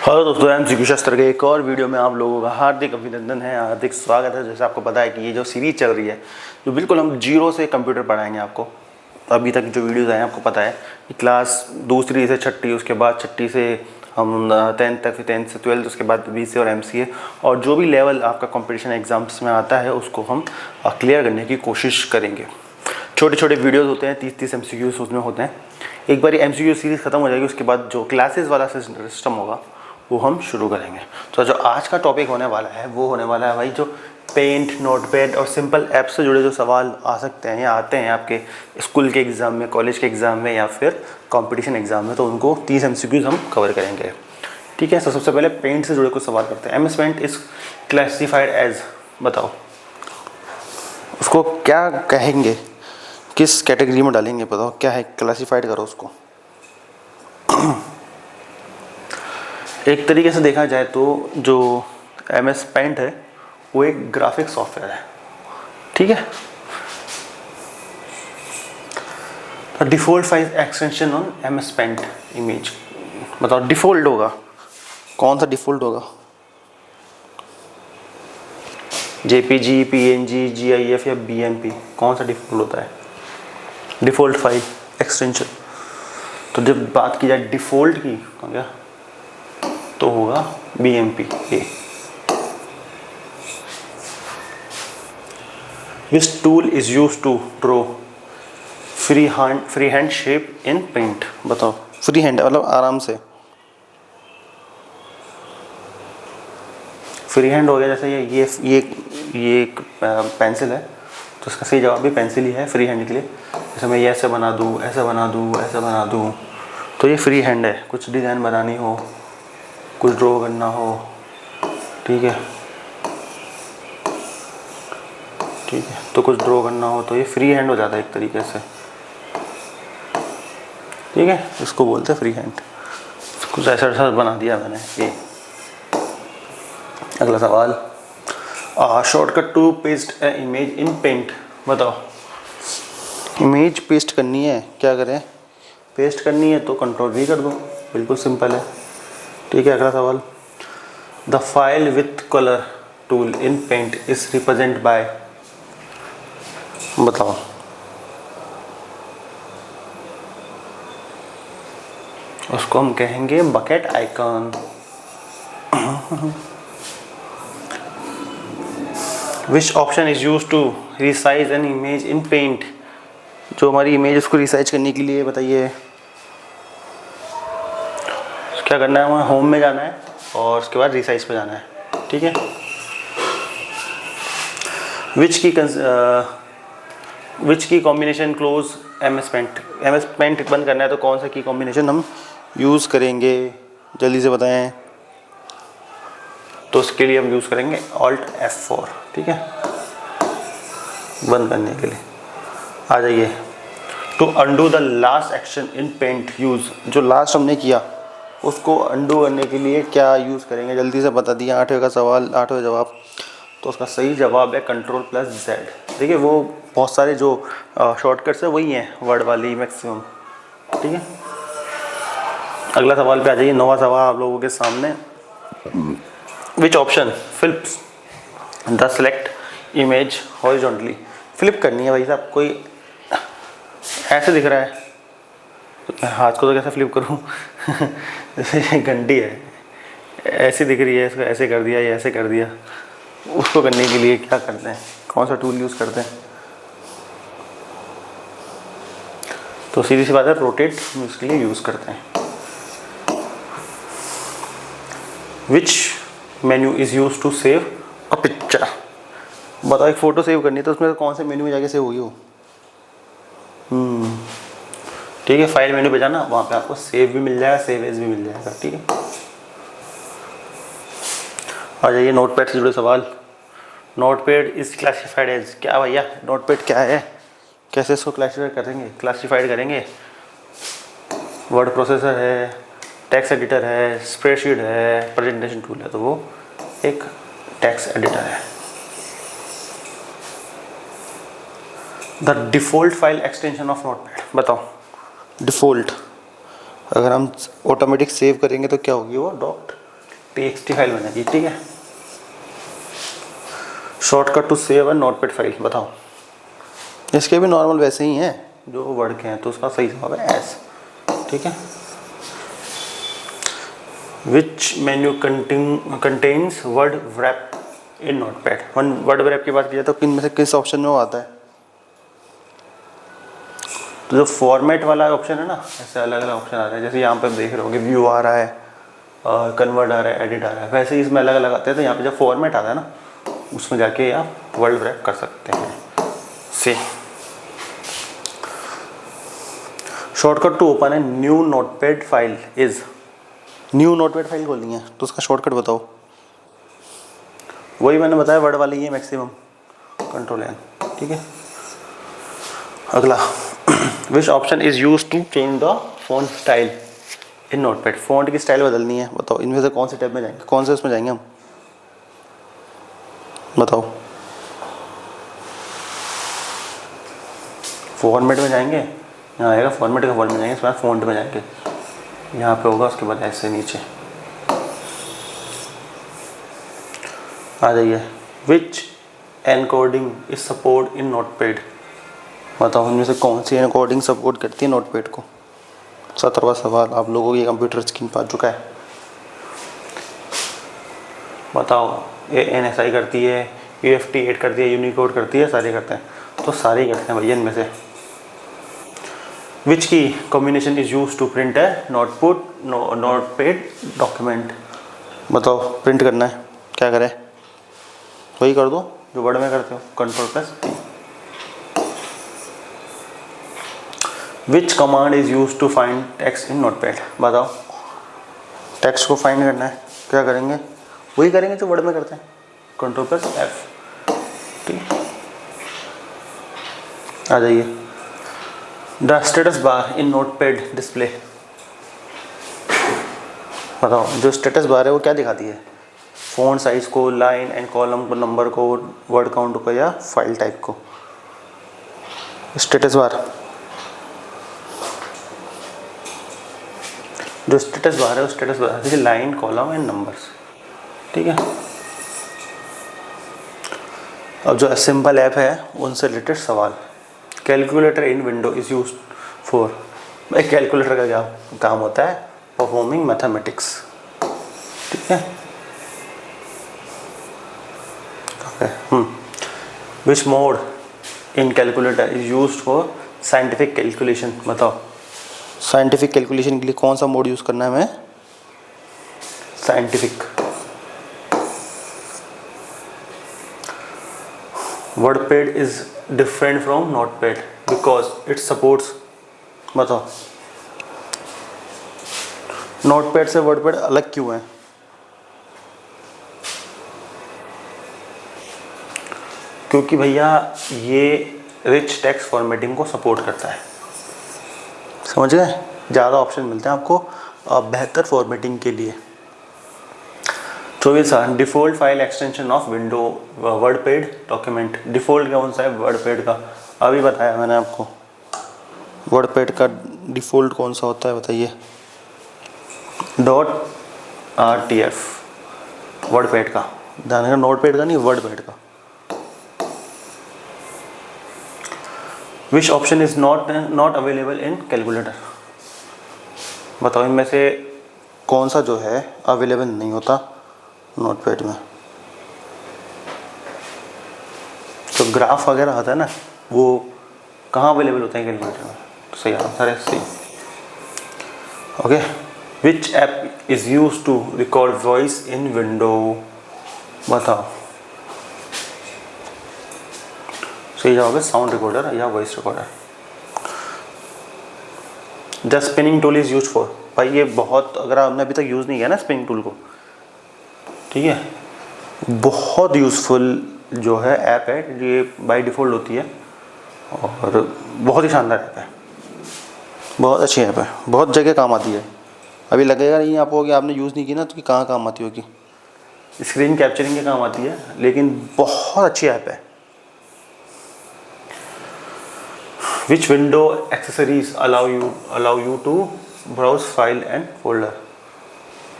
Hello दोस्तों, MCQ शास्त्र के एक और वीडियो में आप लोगों का हार्दिक अभिनंदन है, हार्दिक स्वागत है। जैसे आपको पता है कि ये जो सीरीज चल रही है, जो बिल्कुल हम जीरो से कंप्यूटर पढ़ाएंगे आपको। अभी तक जो वीडियोस आए हैं आपको पता है कि क्लास दूसरी से छठी, उसके बाद छठी से हम 10th तक, फिर 10th से 12th, उसके बाद BCA और MCA, और जो भी लेवल आपका कंपटीशन एग्जाम्स में आता है उसको हम क्लियर करने की कोशिश करेंगे। छोटे छोटे वीडियोस होते हैं, 30-30 MCQs उसमें होते हैं। एक बार MCQ सीरीज़ ख़त्म हो जाएगी, उसके बाद जो क्लासेस वाला सिस्टम होगा वो हम शुरू करेंगे। तो जो आज का टॉपिक होने वाला है वो होने वाला है भाई, जो पेंट, नोटपैड और सिंपल ऐप से जुड़े जो सवाल आ सकते हैं या आते हैं आपके स्कूल के एग्ज़ाम में, कॉलेज के एग्ज़ाम में या फिर कंपटीशन एग्ज़ाम में, तो उनको 30 MCQs हम कवर करेंगे। ठीक है। तो सबसे पहले पेंट से जुड़े कुछ सवाल करते हैं। MS paint is classified as, बताओ उसको क्या कहेंगे, किस कैटेगरी में डालेंगे, बताओ क्या है, क्लासिफाइड करो उसको। एक तरीके से देखा जाए तो जो MS पेंट है वो एक ग्राफिक सॉफ्टवेयर है। ठीक है। Default file extension on MS paint image, बताओ डिफ़ॉल्ट होगा कौन सा, डिफ़ॉल्ट होगा JPG, PNG, GIF या BMP, कौन सा डिफ़ॉल्ट होता है? Default file extension. तो जब बात की जाए डिफ़ॉल्ट की, क्या तो होगा BMP A। Which tool is used to draw freehand shape in paint, बताओ। फ्री हैंड मतलब आराम से, फ्री हैंड हो गया। जैसे ये एक पेंसिल है, तो इसका सही जवाब भी पेंसिल ही है फ्री हैंड के लिए। जैसे मैं ये ऐसे बना दूँ, ऐसे बना दूँ, ऐसे बना दूँ, तो ये फ्री हैंड है। कुछ डिज़ाइन बनानी हो, कुछ ड्रॉ करना हो, ठीक है, ठीक है, तो कुछ ड्रॉ करना हो तो ये फ्री हैंड हो जाता है एक तरीके से। ठीक है, इसको बोलते हैं फ्री हैंड। कुछ ऐसा ऐसा बना दिया मैंने। ये अगला सवाल, shortcut to paste a image in paint, बताओ। इमेज पेस्ट करनी है, क्या करें? पेस्ट करनी है तो कंट्रोल V कर दो, बिल्कुल सिंपल है। ठीक है। अगला सवाल, the file with colour tool in paint is represent by, बताओ। उसको हम कहेंगे bucket icon. Which option is use to resize an image in paint, जो हमारी इमेज उसको रिसाइज करने के लिए, बताइए क्या करना है। हमें होम में जाना है और उसके बाद रिसाइज पे जाना है। ठीक है। Which key combination close MS paint, MS paint बंद करना है तो कौन सा की कॉम्बिनेशन हम यूज़ करेंगे, जल्दी से बताएं। तो उसके लिए हम यूज़ करेंगे Alt F4। ठीक है, बंद करने के लिए। आ जाइए, to undo the last action in paint use, जो लास्ट हमने किया उसको अंडू करने के लिए क्या यूज़ करेंगे, जल्दी से बता दिया। 8वें का सवाल, 8वें जवाब। तो उसका सही जवाब है Ctrl+Z। देखिए वो बहुत सारे जो शॉर्टकट्स है वही हैं वर्ड वाली मैक्सिमम। ठीक है। अगला सवाल पे आ जाइए, 9वां सवाल आप लोगों के सामने। Which option flips the select image horizontally, flip करनी है भाई साहब। कोई ऐसे दिख रहा है तो हाथ को तो कैसे फ्लिप करूं? जैसे घंटी है, ऐसी दिख रही है, इसको ऐसे कर दिया या ऐसे कर दिया। उसको करने के लिए क्या करते हैं, कौन सा टूल यूज़ करते हैं? तो सीधी सी बात है, रोटेट हम इसके लिए यूज़ करते हैं। Which menu is use to save a picture, बताओ। एक फ़ोटो सेव करनी है तो उसमें कौन से मेन्यू में जाके सेव होगी वो? ठीक है, फाइल मेन्यू पे जाना, वहाँ पे आपको सेव भी मिल जाएगा, सेव एज भी मिल जाएगा। ठीक है। आ जाइए, नोटपैड से जुड़े सवाल। नोटपैड इज़ क्लासिफाइड एज, क्या भैया नोटपैड क्या है, कैसे इसको क्लासिफाइड करेंगे? वर्ड प्रोसेसर है, टेक्स्ट एडिटर है, स्प्रेडशीट है, प्रेजेंटेशन टूल है, तो वो एक टेक्स्ट एडिटर है। The default file extension of notepad, बताओ। डिफ़ॉल्ट, अगर हम ऑटोमेटिक सेव करेंगे तो क्या होगी वो? डॉट txt फाइल बनेगी, ठीक है। Shortcut to save a notepad file, बताओ। इसके भी नॉर्मल वैसे ही हैं जो वर्ड के हैं, तो उसका सही जवाब है एस, ठीक है। विच मेन्यू कंटेन्स वर्ड wrap इन नोटपैड। वर्ड wrap की बात की जाए तो किन में से किस ऑप्शन में वो आता है? तो जो फॉर्मेट वाला ऑप्शन है ना, ऐसे अलग अलग ऑप्शन आ रहे हैं, जैसे यहाँ पे आप देख रहे होगे व्यू आ रहा है, कन्वर्ट आ रहा है, एडिट आ रहा है, वैसे ही इसमें अलग अलग आते हैं। तो यहाँ पे जब फॉर्मेट आता है ना, उसमें जाके आप वर्ड wrap कर सकते हैं। से shortcut to open a new notepad file is, new notepad file खोलनी है तो उसका शॉर्टकट बताओ। वही मैंने बताया वर्ड वाली ही है, मैक्सिमम कंट्रोल एन, ठीक है। अगला, which option is use to change the font style in notepad. Font की स्टाइल बदलनी है, बताओ इनमें से कौन से टैब में जाएंगे, कौन से उसमें जाएंगे हम, बताओ। फॉर्मेट में जाएंगे, यहाँ आएगा फॉर्मेट का फॉर्मेट में जाएंगे, इसके बाद फॉन्ट में जाएंगे, यहाँ पे होगा, उसके बाद ऐसे नीचे आ जाइए। Which encoding is support in notepad, बताओ इनमें से कौन सी एनकोडिंग सपोर्ट करती है नोटपैड को। 17वां सवाल, आप लोगों की कंप्यूटर स्क्रीन पर आ चुका है, बताओ। ये NSI करती है, UFT8 करती है, यूनिकोड करती है, सारे करते हैं, तो सारे ही करते हैं भैया इनमें से। Which key combination is use to print है नोटपैड डॉक्यूमेंट, बताओ प्रिंट करना है क्या करें, वही कर दो जो वर्ड में करते हो, Ctrl+P। Which command is use to find text in notepad, बताओ। टेक्स्ट को फाइंड करना है, क्या करेंगे, वही करेंगे जो वर्ड में करते हैं, Ctrl+F, ठीक। आ जाइए। The status bar in notepad display, बताओ जो स्टेटस बार है वो क्या दिखाती है, फ़ॉन्ट साइज को, लाइन एंड कॉलम को, नंबर को, वर्ड काउंट को, या फाइल टाइप को। स्टेटस बार, जो स्टेटस बार है वो स्टेटस बार है लाइन, कॉलम एंड नंबर्स, ठीक है। अब जो सिंपल ऐप है उनसे रिलेटेड सवाल। Calculator in window is use for, भाई कैलकुलेटर का क्या काम होता है, परफॉर्मिंग मैथमेटिक्स, ठीक है। Which mode in calculator is use for scientific calculation, बताओ। साइंटिफिक कैलकुलेशन के लिए कौन सा मोड यूज़ करना है हमें, scientific. WordPad is different from Notepad because it supports, बताओ। नोटपैड से वर्डपैड अलग क्यों है, क्योंकि भैया ये रिच टेक्स्ट फॉर्मेटिंग को सपोर्ट करता है, समझ गए। ज़्यादा ऑप्शन मिलते हैं आपको बेहतर फॉर्मेटिंग के लिए। 24 default file extension of window WordPad document, default कौन सा है वर्डपैड का, अभी बताया मैंने आपको। वर्डपैड का डिफ़ॉल्ट कौन सा होता है बताइए, .rtf वर्डपैड का, ध्यान रखना नोटपैड का नहीं, वर्डपैड का। विच option is not available in calculator, बताओ इनमें से कौन सा जो है अवेलेबल नहीं होता नोटपैड में। तो ग्राफ वगैरह आता है ना, वो कहाँ अवेलेबल होते हैं कैलकुलेटर में, तो सही आंसर है C. Okay. Which app is use to record voice in window, बताओ। सही जवाब है साउंड रिकॉर्डर या voice recorder. The snipping tool is use for, भाई ये बहुत, अगर आपने अभी तक यूज़ नहीं किया ना स्पिनिंग टूल को, ठीक है, बहुत यूज़फुल जो है ऐप है, ये बाय डिफ़ॉल्ट होती है और बहुत ही शानदार ऐप है, बहुत अच्छी ऐप है, बहुत जगह काम आती है। अभी लगेगा नहीं आपको कि आपने यूज़ नहीं की ना, तो कि कहाँ काम आती होगी, स्क्रीन कैप्चरिंग के काम आती है, लेकिन बहुत अच्छी ऐप है। Which window accessories allow you to browse file and folder,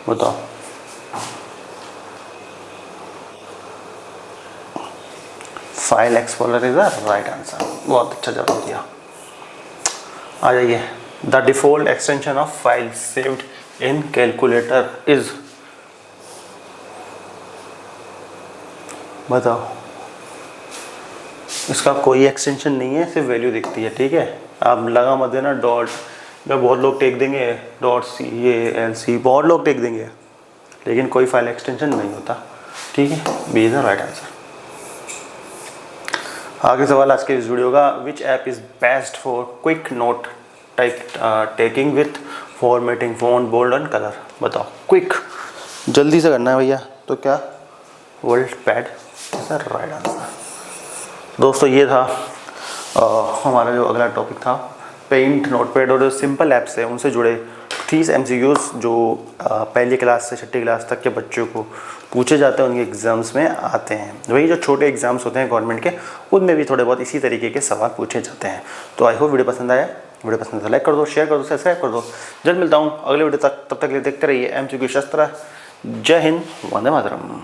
बताओ। File explorer is the right answer. बहुत अच्छा जवाब दिया। आ जाइए, the default extension of file saved in calculator is, बताओ। इसका कोई एक्सटेंशन नहीं है, सिर्फ वैल्यू दिखती है, ठीक है। आप लगा मत देना डॉट, बहुत लोग टेक देंगे डॉट सी, ये एल सी, बहुत लोग टेक देंगे, लेकिन कोई फाइल एक्सटेंशन नहीं होता, ठीक है। B is the right answer. आगे सवाल आज के इस वीडियो का, which app is best for quick note type taking with formatting font bold and colour. बताओ, क्विक जल्दी से करना है भैया, तो क्या world pad is the right answer. दोस्तों ये था हमारा जो अगला टॉपिक था, पेंट, नोटपैड और जो सिंपल ऐप्स है उनसे जुड़े 30 MCQs जो पहली क्लास से छठी क्लास तक के बच्चों को पूछे जाते हैं, उनके एग्ज़ाम्स में आते हैं। वही जो छोटे एग्ज़ाम्स होते हैं गवर्नमेंट के, उनमें भी थोड़े बहुत इसी तरीके के सवाल पूछे जाते हैं। तो आई होप वीडियो पसंद आया। वीडियो पसंद है लाइक कर दो, शेयर कर दो, सब्सक्राइब कर दो। जल्द मिलता हूँ अगले वीडियो तक, तब तक के लिए देखते रहिए MCQ शस्त्र। जय हिंद, वंदे मातरम।